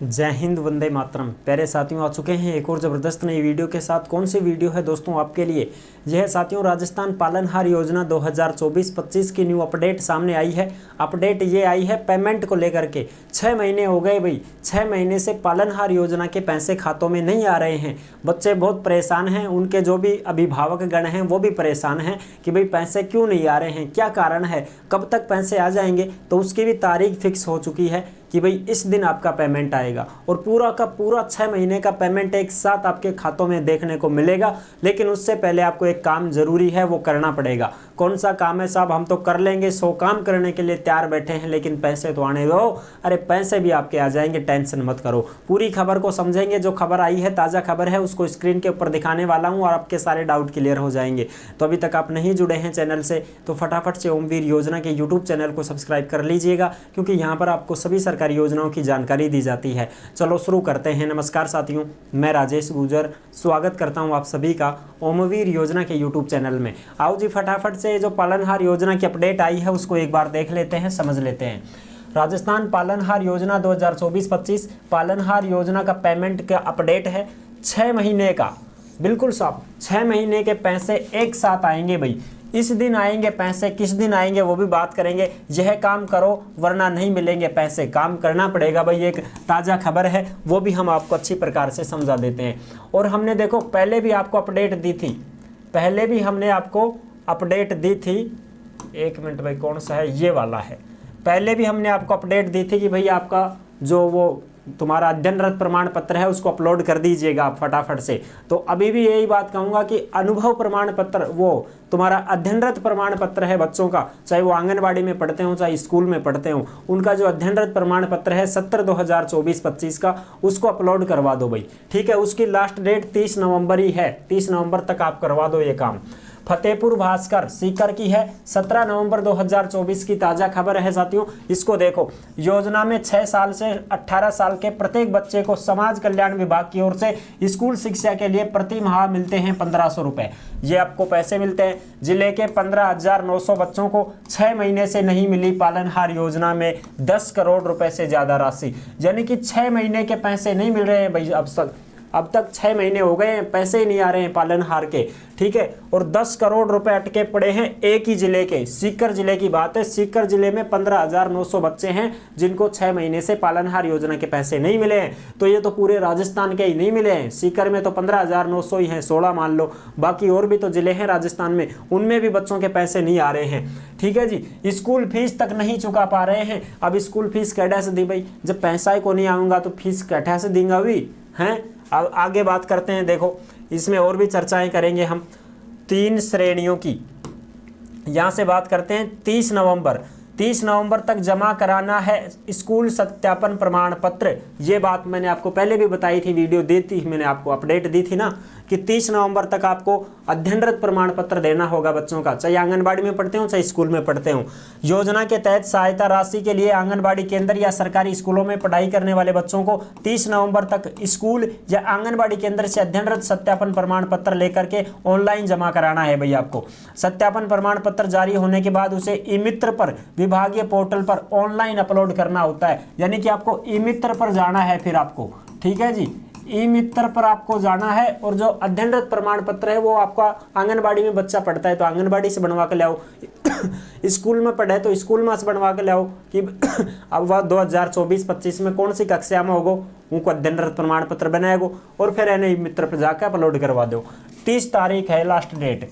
जय हिंद, वंदे मातरम। प्यारे साथियों, आ चुके हैं एक और ज़बरदस्त नई वीडियो के साथ। कौन सी वीडियो है दोस्तों आपके लिए? यह है साथियों राजस्थान पालनहार योजना 2024-25 की न्यू अपडेट सामने आई है। अपडेट ये आई है पेमेंट को लेकर के। 6 महीने हो गए भाई, 6 महीने से पालनहार योजना के पैसे खातों में नहीं आ रहे हैं। बच्चे बहुत परेशान हैं, उनके जो भी अभिभावक गण हैं वो भी परेशान हैं कि भाई पैसे क्यों नहीं आ रहे हैं, क्या कारण है, कब तक पैसे आ जाएंगे। तो उसकी भी तारीख फिक्स हो चुकी है कि भाई इस दिन आपका पेमेंट आएगा और पूरा का पूरा 6 महीने का पेमेंट एक साथ आपके खातों में देखने को मिलेगा। लेकिन उससे पहले आपको एक काम जरूरी है, वो करना पड़ेगा। कौन सा काम है साहब? हम तो कर लेंगे, 100 काम करने के लिए तैयार बैठे हैं, लेकिन पैसे तो आने दो। अरे पैसे भी आपके आ जाएंगे, टेंशन मत करो। पूरी खबर को समझेंगे। जो खबर आई है, ताज़ा खबर है, उसको स्क्रीन के ऊपर दिखाने वाला हूँ और आपके सारे डाउट क्लियर हो जाएंगे। तो अभी तक आप नहीं जुड़े हैं चैनल से तो फटाफट से ओमवीर योजना के यूट्यूब चैनल को सब्सक्राइब कर लीजिएगा, क्योंकि यहाँ पर आपको सभी सरकारी योजनाओं की जानकारी दी जाती है। चलो शुरू करते हैं। नमस्कार साथियों, मैं राजेश गुर्जर स्वागत करता हूँ आप सभी का ओमवीर योजना के यूट्यूब चैनल में। आओ जी फटाफट से जो पालनहार योजना की अपडेट आई है उसको एक बार देख लेते हैं, समझ लेते हैं। राजस्थान पालनहार योजना 2024-25 पालनहार योजना का पेमेंट का अपडेट है। 6 महीने का बिल्कुल साफ 6 महीने के पैसे एक साथ आएंगे भाई। इस दिन आएंगे पैसे, किस दिन आएंगे वो भी बात करेंगे। यह काम करो वरना नहीं मिलेंगे पैसे, काम करना पड़ेगा भाई। एक ताज़ा खबर है, वो भी हम आपको अच्छी प्रकार से समझा देते हैं। और हमने देखो पहले भी आपको अपडेट दी थी, पहले भी हमने आपको अपडेट दी थी। एक मिनट भाई, कौन सा है? ये वाला है। पहले भी हमने आपको अपडेट दी थी कि भाई आपका जो वो तुम्हारा अध्ययनरत प्रमाण पत्र है उसको अपलोड कर दीजिएगा आप फटाफट से। तो अभी भी यही बात कहूँगा कि अनुभव प्रमाण पत्र, वो तुम्हारा अध्ययनरत प्रमाण पत्र है बच्चों का, चाहे वो आंगनबाड़ी में पढ़ते हो चाहे स्कूल में पढ़ते हो, उनका जो अध्ययनरत प्रमाण पत्र है 70 2024-25 का, उसको अपलोड करवा दो भाई। ठीक है, उसकी लास्ट डेट 30 नवंबर ही है। 30 नवंबर तक आप करवा दो ये काम। फतेहपुर भास्कर सीकर की है, 17 नवंबर 2024 की ताज़ा खबर है साथियों। इसको देखो, योजना में 6 साल से 18 साल के प्रत्येक बच्चे को समाज कल्याण विभाग की ओर से स्कूल शिक्षा के लिए प्रति माह मिलते हैं 1500 रुपए। ये आपको पैसे मिलते हैं। जिले के 15,900 बच्चों को 6 महीने से नहीं मिली पालनहार योजना में 10 करोड़ रुपए से ज़्यादा राशि, यानी कि 6 महीने के पैसे नहीं मिल रहे हैं भाई। अब तक 6 महीने हो गए हैं, पैसे ही नहीं आ रहे हैं पालनहार के। ठीक है, और 10 करोड़ रुपए अटके पड़े हैं एक ही जिले के, सीकर जिले की बात है। सीकर जिले में 15,900 बच्चे हैं जिनको 6 महीने से पालनहार योजना के पैसे नहीं मिले हैं। तो ये तो पूरे राजस्थान के ही नहीं मिले हैं। सीकर में तो 15,900 ही हैं, 16 मान लो। बाकी और भी तो जिले हैं राजस्थान में, उनमें भी बच्चों के पैसे नहीं आ रहे हैं। ठीक है जी, स्कूल फीस तक नहीं चुका पा रहे हैं। अब स्कूल फीस कैसे से दी भाई? जब पैसा ही को नहीं आऊँगा तो फीस कैसे से देंगे अभी हैं? अब आगे बात करते हैं। देखो इसमें और भी चर्चाएं करेंगे हम 3 श्रेणियों की। यहाँ से बात करते हैं 30 नवंबर तक जमा कराना है स्कूल सत्यापन प्रमाण पत्र। ये बात मैंने आपको पहले भी बताई थी, वीडियो दी थी मैंने आपको, अपडेट दी थी ना कि 30 नवंबर तक आपको अध्ययनरत प्रमाण पत्र देना होगा बच्चों का, चाहे आंगनबाड़ी में पढ़ते हो चाहे स्कूल में पढ़ते हो। योजना के तहत सहायता राशि के लिए आंगनबाड़ी केंद्र या सरकारी स्कूलों में पढ़ाई करने वाले बच्चों को 30 नवंबर तक स्कूल या आंगनबाड़ी केंद्र से अध्ययनरत सत्यापन प्रमाण पत्र लेकर के ऑनलाइन जमा कराना है भैया आपको। सत्यापन प्रमाण पत्र जारी होने के बाद उसे ई मित्र पर, विभागीय पोर्टल पर ऑनलाइन अपलोड करना होता है। यानी कि आपको ई मित्र पर जाना है फिर आपको। ठीक है जी, ई मित्र पर आपको जाना है। और जो अध्ययनरत प्रमाण पत्र है वो आपका आंगनबाड़ी में बच्चा पढ़ता है तो आंगनबाड़ी से बनवा के लाओ, स्कूल में पढ़े तो स्कूल में से बनवा के लाओ कि अब वह 2024-25 में कौन सी कक्षा में होगो, उनको अध्ययनरत प्रमाण पत्र बनाएगो और फिर ई मित्र पर जाकर अपलोड करवा दो। 30 तारीख है लास्ट डेट,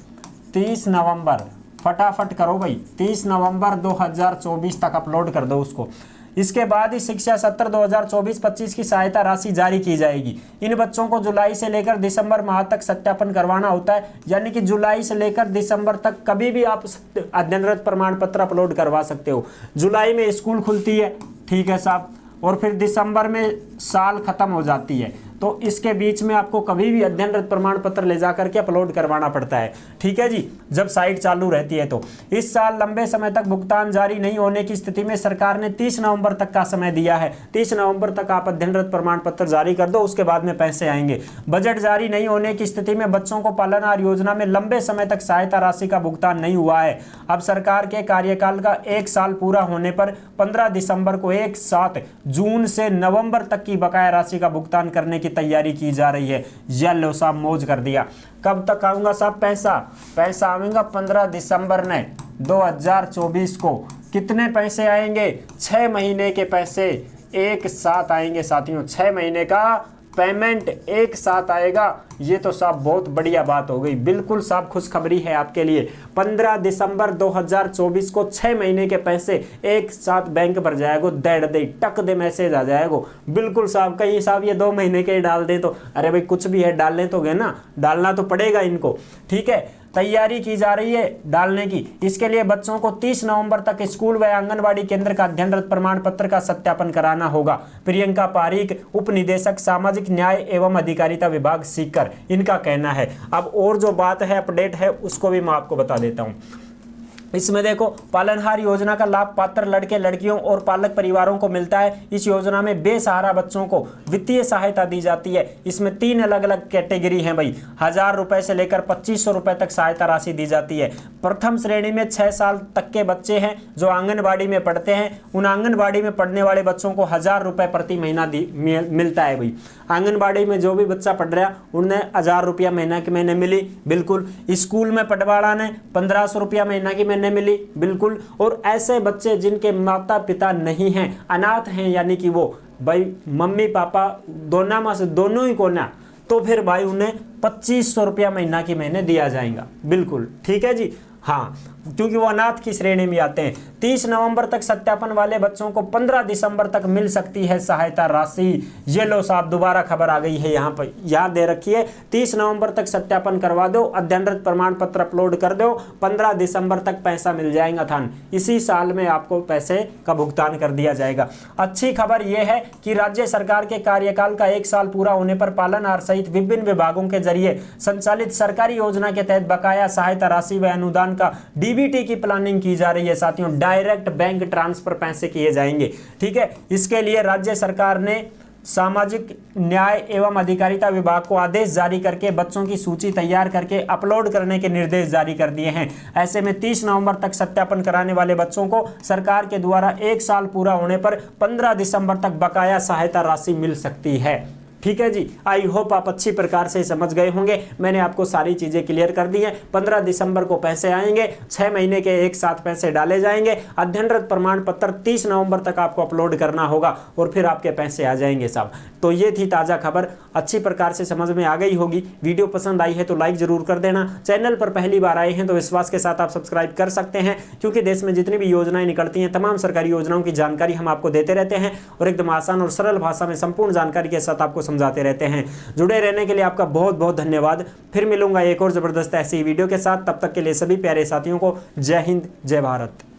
30 नवंबर। फटाफट करो भाई, 30 नवंबर 2024 तक अपलोड कर दो उसको। इसके बाद ही शिक्षा सत्र 2024-25 की सहायता राशि जारी की जाएगी। इन बच्चों को जुलाई से लेकर दिसंबर माह तक सत्यापन करवाना होता है। यानी कि जुलाई से लेकर दिसंबर तक कभी भी आप अध्ययनरत प्रमाण पत्र अपलोड करवा सकते हो। जुलाई में स्कूल खुलती है, ठीक है साहब, और फिर दिसंबर में साल खत्म हो जाती है। तो इसके बीच में आपको कभी भी अध्ययनरत प्रमाण पत्र ले जाकर के अपलोड करवाना पड़ता है। ठीक है जी, जब साइट चालू रहती है तो। इस साल लंबे समय तक भुगतान जारी नहीं होने की स्थिति में सरकार ने 30 नवंबर तक का समय दिया है। 30 नवंबर तक आप अध्ययनरत प्रमाण पत्र जारी कर दो, उसके बाद में पैसे आएंगे। बजट जारी नहीं होने की स्थिति में बच्चों को पालनहार योजना में लंबे समय तक सहायता राशि का भुगतान नहीं हुआ है। अब सरकार के कार्यकाल का 1 साल पूरा होने पर 15 दिसंबर को एक साथ जून से नवंबर तक की बकाया राशि का भुगतान करने की तैयारी की जा रही है। येलो साहब मौज कर दिया। कब तक आऊंगा साहब पैसा आऊंगा 15 दिसंबर ने 2024 को। कितने पैसे आएंगे? 6 महीने के पैसे एक साथ आएंगे साथियों। 6 महीने का पेमेंट एक साथ आएगा। ये तो साहब बहुत बढ़िया बात हो गई। बिल्कुल साहब खुशखबरी है आपके लिए। 15 दिसंबर 2024 को 6 महीने के पैसे एक साथ बैंक भर जाएगा। डेढ़ दे टक दे मैसेज आ जाएगा। बिल्कुल साहब, कहीं साहब ये 2 महीने के डाल दें तो अरे भाई कुछ भी है डालने तो गए ना, डालना तो पड़ेगा इनको। ठीक है, तैयारी की जा रही है डालने की। इसके लिए बच्चों को 30 नवंबर तक स्कूल व आंगनबाड़ी केंद्र का अध्ययनरत प्रमाण पत्र का सत्यापन कराना होगा। प्रियंका पारीक, उप निदेशक सामाजिक न्याय एवं अधिकारिता विभाग सीकर, इनका कहना है। अब और जो बात है, अपडेट है, उसको भी मैं आपको बता देता हूं। इसमें देखो, पालनहार योजना का लाभ पात्र लड़के लड़कियों और पालक परिवारों को मिलता है। इस योजना में बेसहारा बच्चों को वित्तीय सहायता दी जाती है। इसमें 3 अलग अलग कैटेगरी हैं भाई। 1000 रुपए से लेकर 2500 रुपए तक सहायता राशि दी जाती है। प्रथम श्रेणी में 6 साल तक के बच्चे हैं जो आंगनबाड़ी में पढ़ते हैं। उन आंगनबाड़ी में पढ़ने वाले बच्चों को 1000 रुपए प्रति महीना मिलता है भाई। आंगनबाड़ी में जो भी बच्चा पढ़ रहा उन्हें 1000 रुपया महीना की महीने मिली। बिल्कुल। स्कूल में पढ़वाड़ा ने 1500 रुपया महीना की महीने मिली। बिल्कुल। और ऐसे बच्चे जिनके माता पिता नहीं हैं, अनाथ हैं, यानी कि वो भाई मम्मी पापा दोनों में से दोनों ही को ना, तो फिर भाई उन्हें 2500 रुपया महीना की महीने दिया जाएगा। बिल्कुल ठीक है जी। हाँ, क्योंकि वो अनाथ की श्रेणी में आते हैं। 30 नवंबर तक सत्यापन वाले बच्चों को 15 दिसंबर तक मिल सकती है सहायता राशि। ये लो साहब, दोबारा खबर आ गई है यहाँ पर, याद दे रखी है। 30 नवंबर तक सत्यापन करवा दो, अध्ययनरत प्रमाण पत्र अपलोड कर दो, 15 दिसंबर तक पैसा मिल जाएगा थान। इसी साल में आपको पैसे का भुगतान कर दिया जाएगा। अच्छी खबर यह है कि राज्य सरकार के कार्यकाल का 1 साल पूरा होने पर पालनहार सहित विभिन्न विभागों के जरिए संचालित सरकारी योजना के तहत बकाया सहायता राशि व अनुदान का डीबीटी की प्लानिंग की जा रही है साथियों। डायरेक्ट बैंक ट्रांसफर पैसे किए जाएंगे। ठीक है, इसके लिए राज्य सरकार ने सामाजिक न्याय एवं अधिकारिता विभाग को आदेश जारी करके बच्चों की सूची तैयार करके अपलोड करने के निर्देश जारी कर दिए हैं। ऐसे में 30 नवंबर तक सत्यापन कराने वाले बच्चों को सरकार के द्वारा 1 साल पूरा होने पर 15 दिसंबर तक बकाया सहायता राशि मिल सकती है। ठीक है जी। आई होप आप अच्छी प्रकार से समझ गए होंगे। मैंने आपको सारी चीज़ें क्लियर कर दी हैं। 15 दिसंबर को पैसे आएंगे, 6 महीने के एक साथ पैसे डाले जाएंगे। अध्ययनरत प्रमाण पत्र 30 नवंबर तक आपको अपलोड करना होगा और फिर आपके पैसे आ जाएंगे साहब। तो ये थी ताज़ा खबर, अच्छी प्रकार से समझ में आ गई होगी। वीडियो पसंद आई है तो लाइक ज़रूर कर देना। चैनल पर पहली बार आए हैं तो विश्वास के साथ आप सब्सक्राइब कर सकते हैं, क्योंकि देश में जितनी भी योजनाएं निकलती हैं, तमाम सरकारी योजनाओं की जानकारी हम आपको देते रहते हैं और एकदम आसान और सरल भाषा में संपूर्ण जानकारी के साथ आपको समझाते रहते हैं। जुड़े रहने के लिए आपका बहुत बहुत धन्यवाद। फिर मिलूंगा एक और जबरदस्त ऐसी वीडियो के साथ। तब तक के लिए सभी प्यारे साथियों को जय हिंद, जय भारत।